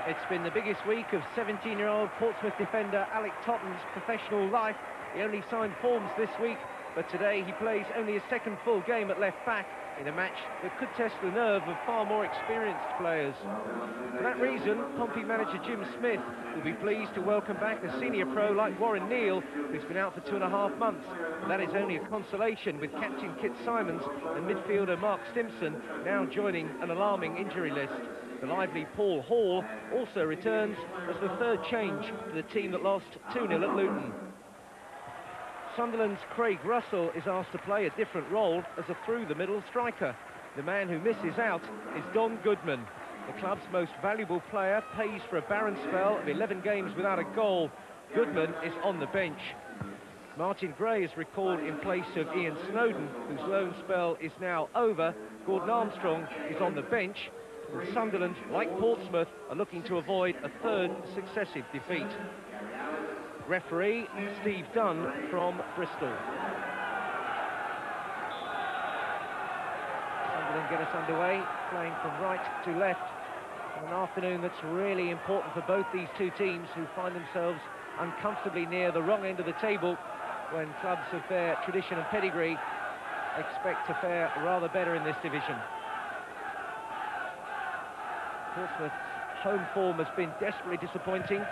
It's been the biggest week of 17-year-old Portsmouth defender Alec Totten's professional life. He only signed forms this week, but today he plays only his second full game at left back in a match that could test the nerve of far more experienced players. For that reason, Pompey manager Jim Smith will be pleased to welcome back a senior pro like Warren Neal, who's been out for 2.5 months. And that is only a consolation, with captain Kit Simons and midfielder Mark Stimpson now joining an alarming injury list. The lively Paul Hall also returns as the third change for the team that lost 2-0 at Luton. Sunderland's Craig Russell is asked to play a different role as a through-the-middle striker. The man who misses out is Don Goodman. The club's most valuable player pays for a barren spell of 11 games without a goal. Goodman is on the bench. Martin Gray is recalled in place of Ian Snowden, whose loan spell is now over. Gordon Armstrong is on the bench. And Sunderland, like Portsmouth, are looking to avoid a third successive defeat. Referee Steve Dunn from Bristol. Sunderland get us underway, playing from right to left. On an afternoon that's really important for both these two teams, who find themselves uncomfortably near the wrong end of the table, when clubs of their tradition and pedigree expect to fare rather better in this division. Portsmouth's home form has been desperately disappointing.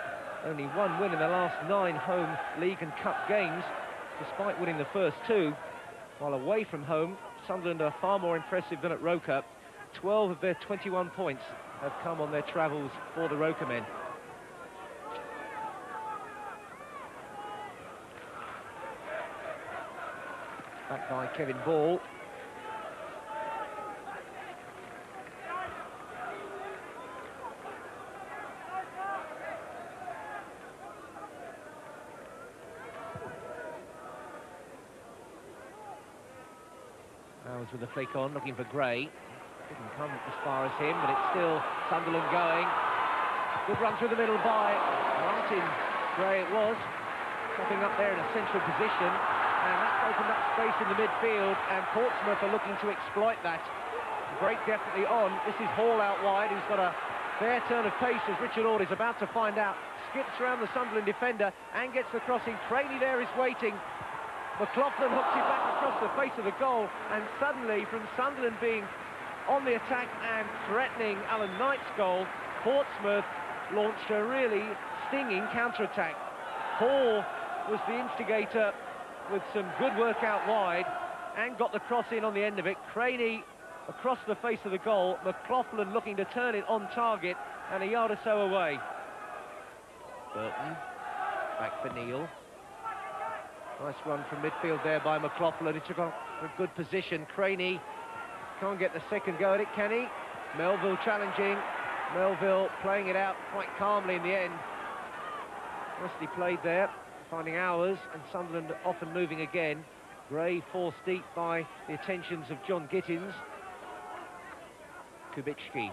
Only one win in the last 9 home league and cup games, despite winning the first 2. While away from home, Sunderland are far more impressive than at Roker. 12 of their 21 points have come on their travels for the Roker men. Back by Kevin Ball. Howes with the flick on, looking for Gray. Didn't come as far as him, but it's still Sunderland going. Good run through the middle by Martin Gray it was. Popping up there in a central position. And that's opened up space in the midfield, and Portsmouth are looking to exploit that. Break definitely on. This is Hall out wide, who's got a fair turn of pace, as Richard Ord is about to find out. Skips around the Sunderland defender and gets the crossing. Craney there is waiting. McLaughlin hooks it back across the face of the goal, and suddenly, from Sunderland being on the attack and threatening Alan Knight's goal, Portsmouth launched a really stinging counter-attack. Hall was the instigator with some good work out wide and got the cross in on the end of it. Craney across the face of the goal, McLaughlin looking to turn it on target and a yard or so away. Burton, back for Neal. Nice run from midfield there by McLaughlin. He took a good position. Craney can't get the second go at it, can he? Melville challenging. Melville playing it out quite calmly in the end. Nicely played there, finding hours, and Sunderland often moving again. Gray forced deep by the attentions of John Gittins. Kubicki.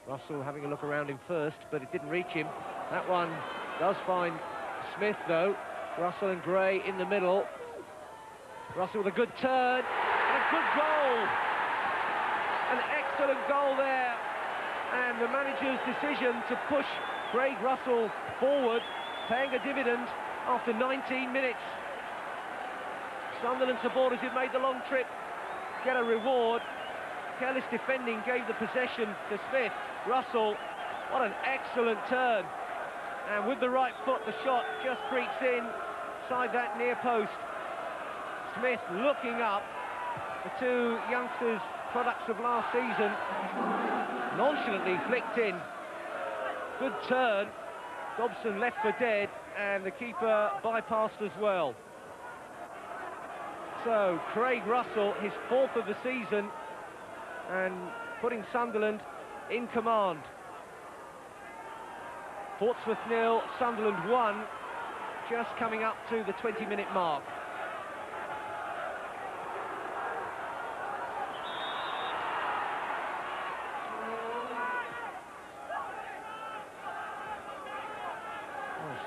Russell having a look around him first, but it didn't reach him. That one does find Smith, though. Russell and Gray in the middle. Russell with a good turn and a good goal. An excellent goal there. And the manager's decision to push Craig Russell forward, paying a dividend after 19 minutes. Sunderland supporters who've made the long trip get a reward. Careless defending gave the possession to Smith. Russell, what an excellent turn. And with the right foot, the shot just creeps inside that near post. Smith looking up. The two youngsters, products of last season, nonchalantly flicked in. Good turn. Dobson left for dead, and the keeper bypassed as well. So Craig Russell, his 4th of the season, and putting Sunderland in command. Portsmouth 0, Sunderland 1, just coming up to the 20-minute mark.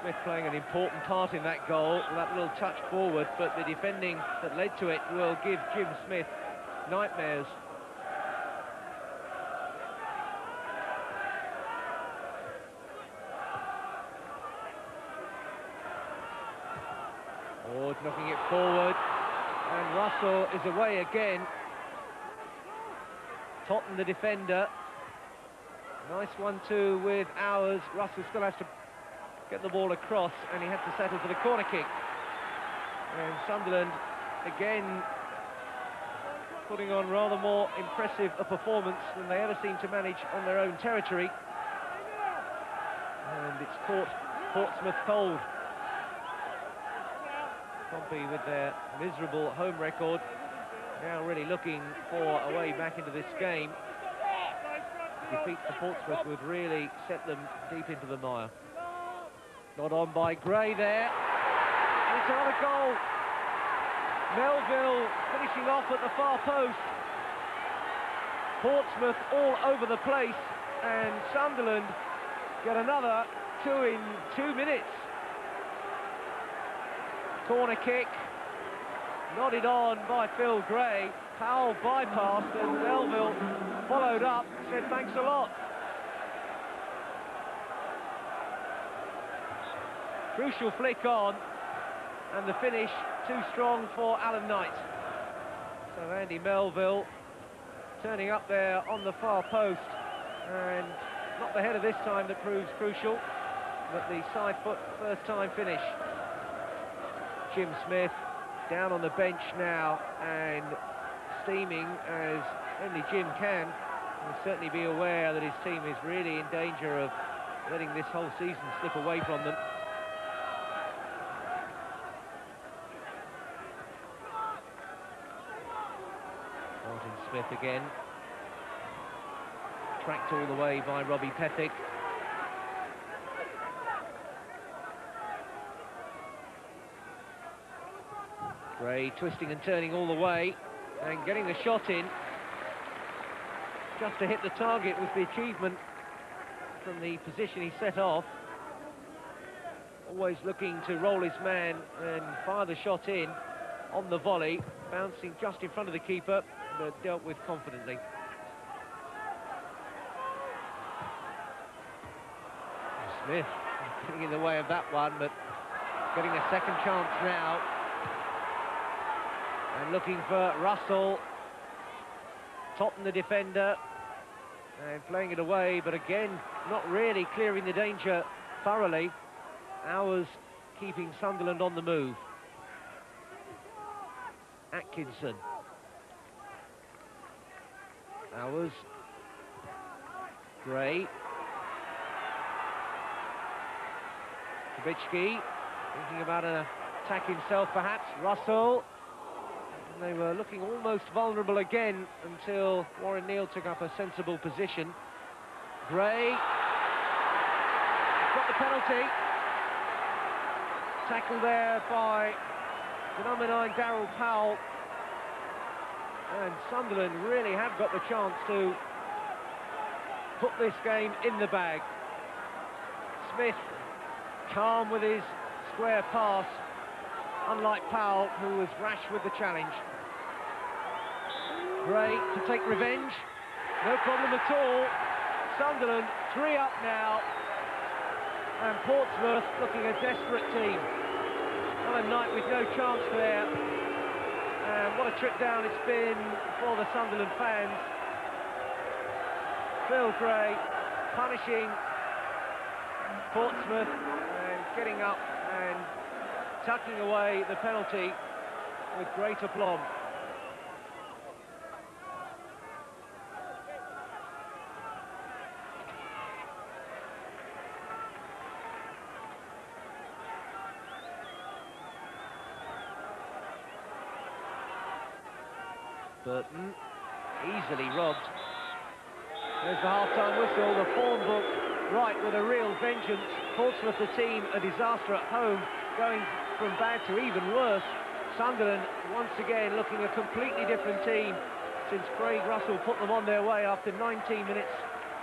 Smith playing an important part in that goal, that little touch forward, but the defending that led to it will give Jim Smith nightmares. knocking it forward, and Russell is away again. Totten, the defender. Nice 1-2 with Hours. Russell still has to get the ball across, and he had to settle for the corner kick. And Sunderland, again, putting on rather more impressive a performance than they ever seem to manage on their own territory. And it's caught Portsmouth cold. Pompey, with their miserable home record, now really looking for a way back into this game. Defeat for Portsmouth would really set them deep into the mire. Not on by Gray there. And it's another goal. Melville finishing off at the far post. Portsmouth all over the place, and Sunderland get another two in 2 minutes. Corner kick, nodded on by Phil Gray. Powell bypassed, and Melville followed up, said thanks a lot. Crucial flick on, and the finish too strong for Alan Knight. So Andy Melville turning up there on the far post, and not the header this time that proves crucial, but the side foot first time finish. Jim Smith down on the bench now and steaming as only Jim can. He'll certainly be aware that his team is really in danger of letting this whole season slip away from them. Martin Smith again. Tracked all the way by Robbie Pethick. Gray twisting and turning all the way and getting the shot in. Just to hit the target was the achievement from the position he set off. Always looking to roll his man and fire the shot in on the volley, bouncing just in front of the keeper, but dealt with confidently. Smith getting in the way of that one, but getting a second chance now. And looking for Russell. Totten, the defender, and playing it away, but again, not really clearing the danger thoroughly. Hours keeping Sunderland on the move. Atkinson. Hours. Gray. Kubicki, thinking about an attack himself perhaps. Russell. They were looking almost vulnerable again until Warren Neal took up a sensible position. Gray got the penalty. Tackle there by the number 9, Darryl Powell. And Sunderland really have got the chance to put this game in the bag. Smith calm with his square pass, unlike Powell, who was rash with the challenge. Gray to take revenge. No problem at all. Sunderland 3 up now. And Portsmouth looking a desperate team. Alan Knight with no chance there. And what a trip down it's been for the Sunderland fans. Phil Gray punishing Portsmouth and getting up and tucking away the penalty with great aplomb. Burton easily robbed. There's the half-time whistle, the form book right with a real vengeance. Portsmouth, the team, a disaster at home, going from bad to even worse. Sunderland once again looking a completely different team since Craig Russell put them on their way after 19 minutes.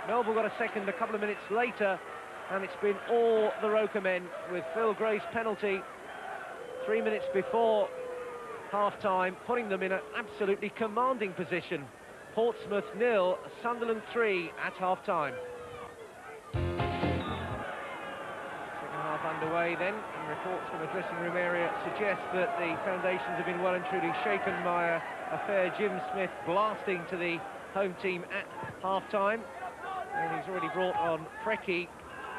Melville got a second a couple of minutes later, and it's been all the Roker men with Phil Gray's penalty 3 minutes before half-time, putting them in an absolutely commanding position. Portsmouth 0, Sunderland 3 at half-time. Second half underway. away then, and reports from the dressing room area suggest that the foundations have been well and truly shaken by a fair Jim Smith blasting to the home team at half-time. And he's already brought on Frecky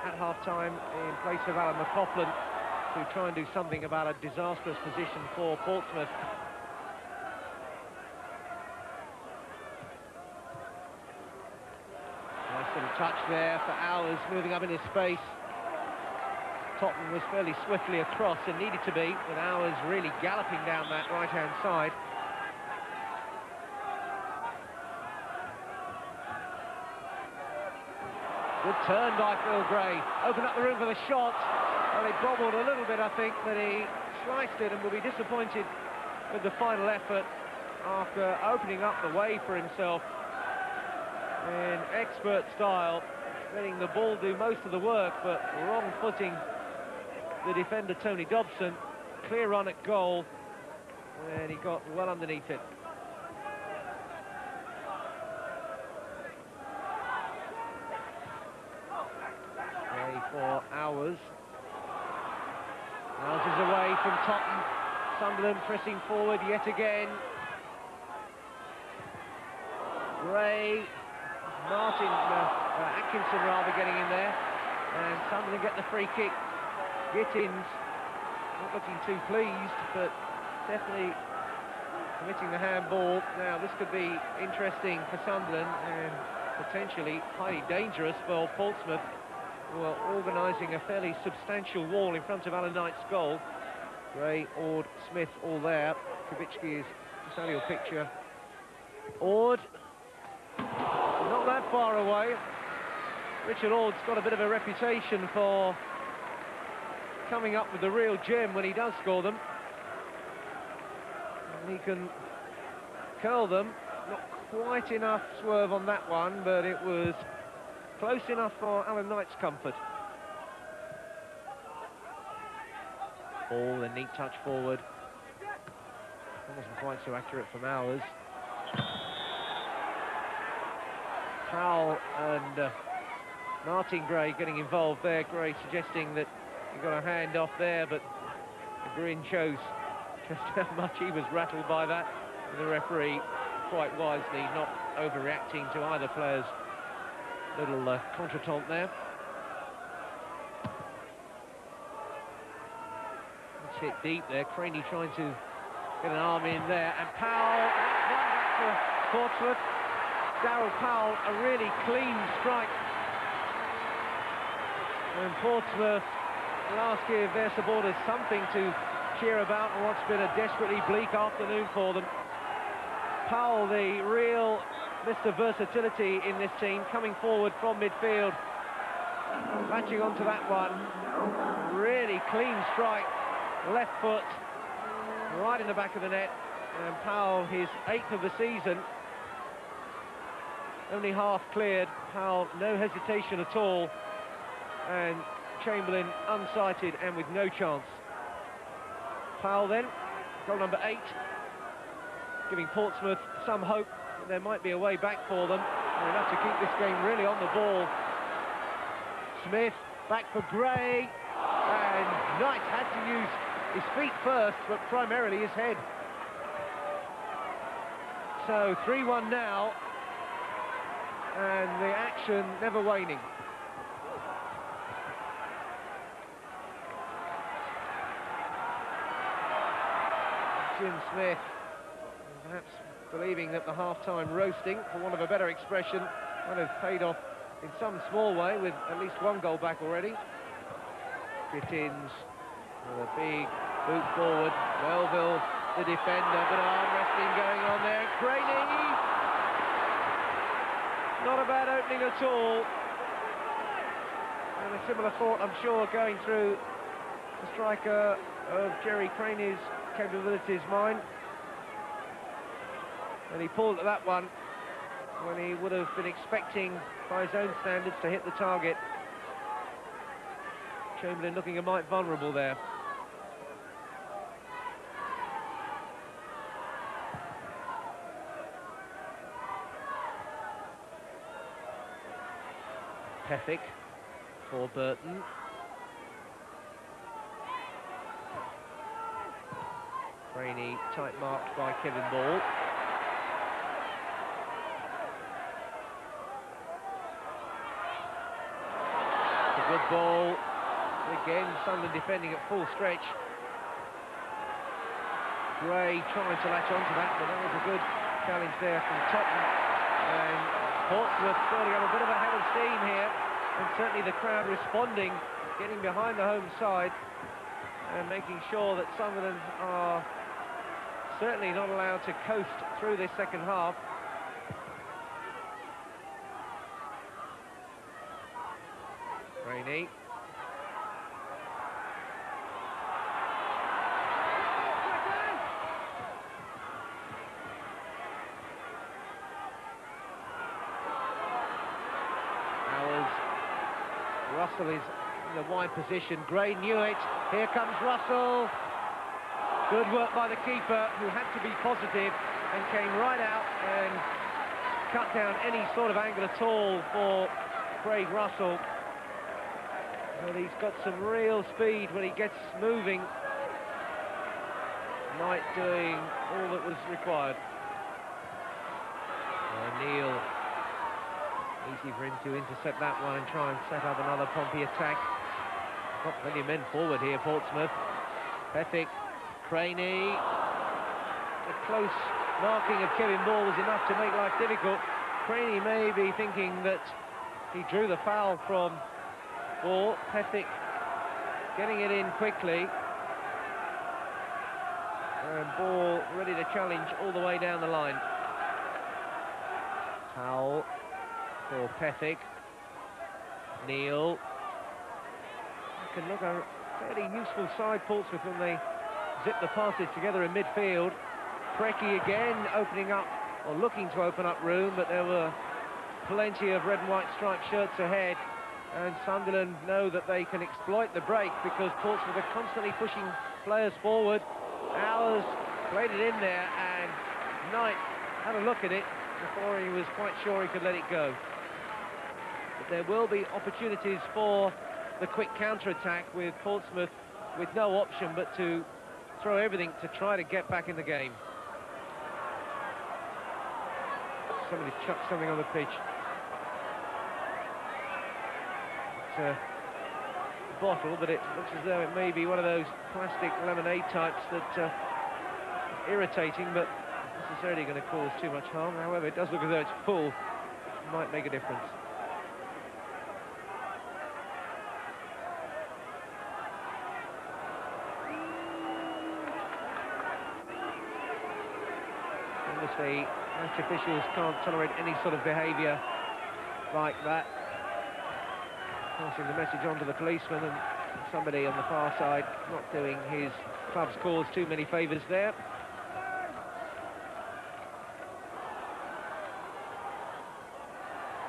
at half-time in place of Alan McLaughlin to try and do something about a disastrous position for Portsmouth. Nice little touch there for Hours, moving up in his space. Tottenham was fairly swiftly across and needed to be, with Hours really galloping down that right-hand side. Good turn by Phil Gray. Opened up the room for the shot. Well, he bobbled a little bit, I think, but he sliced it and will be disappointed with the final effort after opening up the way for himself in expert style, letting the ball do most of the work, but wrong-footing the defender Tony Dobson. Clear run at goal, and he got well underneath it. For Hours. Hours is away from Tottenham. Sunderland pressing forward yet again. Gray, Martin, Atkinson rather getting in there, and Sunderland get the free kick. Gittins not looking too pleased, but definitely committing the handball. Now this could be interesting for Sunderland and potentially highly dangerous for Portsmouth, who are organising a fairly substantial wall in front of Alan Knight's goal. Gray, Ord, Smith all there. Kubicki is just only a picture. Ord, not that far away. Richard Ord's got a bit of a reputation for coming up with the real gem when he does score them. And he can curl them. Not quite enough swerve on that one, but it was close enough for Alan Knight's comfort. Ball, a neat touch forward. That wasn't quite so accurate from Hours. Powell and Martin Gray getting involved there. Gray suggesting that he got a hand off there, but the grin shows just how much he was rattled by that. And the referee, quite wisely, not overreacting to either player's little contretemps there. It's hit deep there. Craney trying to get an arm in there, and Powell, one back for Portsmouth. Darryl Powell, a really clean strike. And Portsmouth last give their supporters something to cheer about on what's been a desperately bleak afternoon for them. Powell, the real Mr. Versatility in this team, coming forward from midfield, latching onto that one. Really clean strike, left foot, right in the back of the net. And Powell, his 8th of the season, only half cleared. Powell, no hesitation at all, and Chamberlain unsighted and with no chance. Powell then, goal number 8, giving Portsmouth some hope that there might be a way back for them. They'll have to keep this game really on the ball. Smith, back for Gray, and Knight had to use his feet first, but primarily his head. So 3-1 now, and the action never waning. Jim Smith, perhaps believing that the half-time roasting, for want of a better expression, might have paid off in some small way, with at least one goal back already. Gittins with a big boot forward. Melville, the defender, but arm wrestling going on there. Craney, not a bad opening at all. And a similar thought, I'm sure, going through the striker of Jerry Craney's capabilities mind. And he pulled at that one when he would have been expecting, by his own standards, to hit the target. Chamberlain looking a mite vulnerable there. Pethick for Burton. Rainey tight marked by Kevin Ball. It's a good ball. Again, Sunderland defending at full stretch. Gray trying to latch onto that, but that was a good challenge there from Tottenham. And Portsmouth building up a bit of a head of steam here, and certainly the crowd responding, getting behind the home side and making sure that Sunderland are certainly not allowed to coast through this second half. Rainey. Russell is in the wide position. Gray knew it. Here comes Russell. Good work by the keeper, who had to be positive and came right out and cut down any sort of angle at all for Craig Russell. But he's got some real speed when he gets moving. Knight doing all that was required. Neil. Easy for him to intercept that one and try and set up another Pompey attack. Got plenty of men forward here, Portsmouth. Pethick, Craney. The close marking of Kevin Ball was enough to make life difficult. Craney may be thinking that he drew the foul from Ball. Pethick getting it in quickly. And Ball ready to challenge all the way down the line. Towell for Pethick. Neil. You can look a fairly useful side, Portsmouth, when they zip the passes together in midfield. Preki again opening up, or looking to open up room, but there were plenty of red and white striped shirts ahead, and Sunderland know that they can exploit the break because Portsmouth are constantly pushing players forward. Hours played it in there, and Knight had a look at it before he was quite sure he could let it go. But there will be opportunities for the quick counter-attack, with Portsmouth with no option but to throw everything to try to get back in the game. Somebody chucked something on the pitch. It's a bottle, but it looks as though it may be one of those plastic lemonade types that are irritating, but not necessarily going to cause too much harm. However, it does look as though it's full. It might make a difference. Obviously, match officials can't tolerate any sort of behaviour like that. Passing the message on to the policeman, and somebody on the far side not doing his club's cause too many favours there.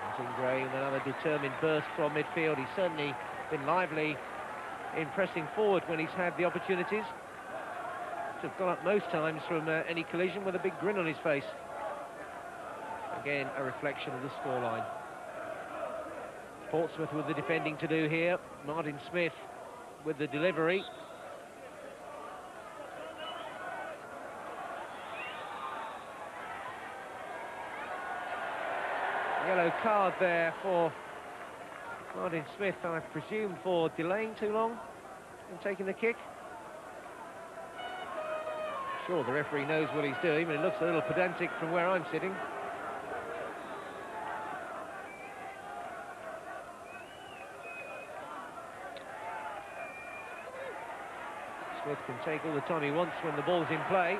Martin Gray with another determined burst from midfield. He's certainly been lively in pressing forward when he's had the opportunities. To have gone up most times from any collision with a big grin on his face. Again, a reflection of the scoreline. Portsmouth with the defending to do here. Martin Smith with the delivery. Yellow card there for Martin Smith, I presume for delaying too long in taking the kick. Sure, the referee knows what he's doing, but it looks a little pedantic from where I'm sitting. Smith can take all the time he wants when the ball's in play.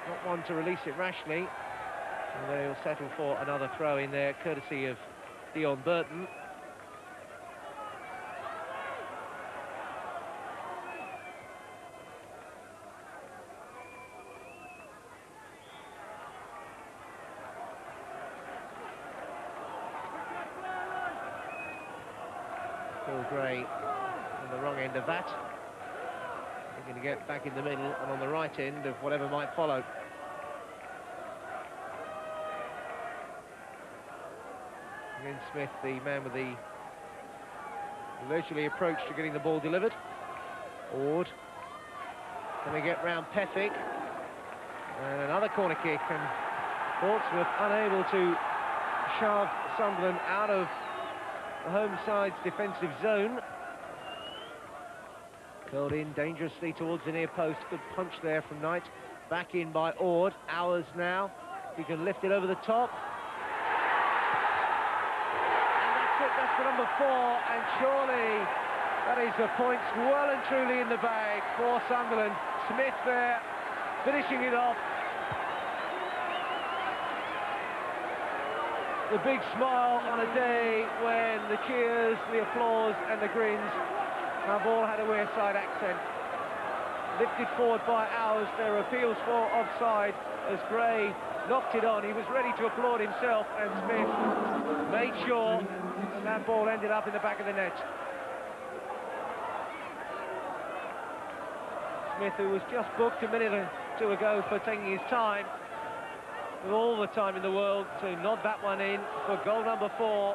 Not one to release it rashly. And they'll settle for another throw in there, courtesy of Dion Burton. Phil Gray on the wrong end of that. They're going to get back in the middle and on the right end of whatever might follow. Again, Smith, the man with the leisurely approach to getting the ball delivered. Ord. Can they get round Pethick? And another corner kick, and Portsmouth unable to shove Sunderland out of the home side's defensive zone. Curled in dangerously towards the near post. Good punch there from Knight. Back in by Ord. Hours now. He can lift it over the top. And that's it. That's the number 4. And surely that is the points well and truly in the bag for Sunderland. Smith there, finishing it off. The big smile on a day when the cheers, the applause and the grins have all had a Wearside accent. Lifted forward by Hours, their appeals for offside as Gray knocked it on. He was ready to applaud himself, and Smith made sure that ball ended up in the back of the net. Smith, who was just booked a minute or two ago for taking his time, with all the time in the world, to nod that one in for goal number 4.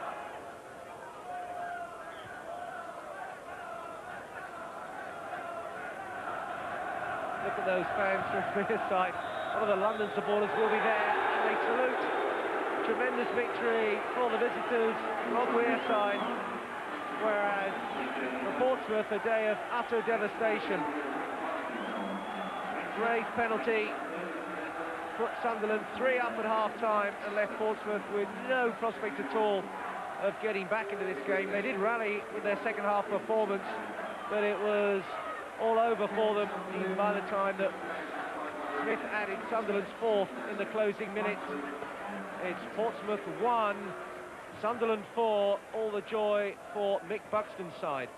Look at those fans from the side. One of the London supporters will be there, and they salute. Tremendous victory for the visitors from Wearside, whereas for Portsmouth, a day of utter devastation. Gray's penalty put Sunderland 3 up at half-time and left Portsmouth with no prospect at all of getting back into this game. They did rally with their second half performance, but it was all over for them even by the time that Smith added Sunderland's 4th in the closing minutes. It's Portsmouth 1, Sunderland 4, all the joy for Mick Buxton's side.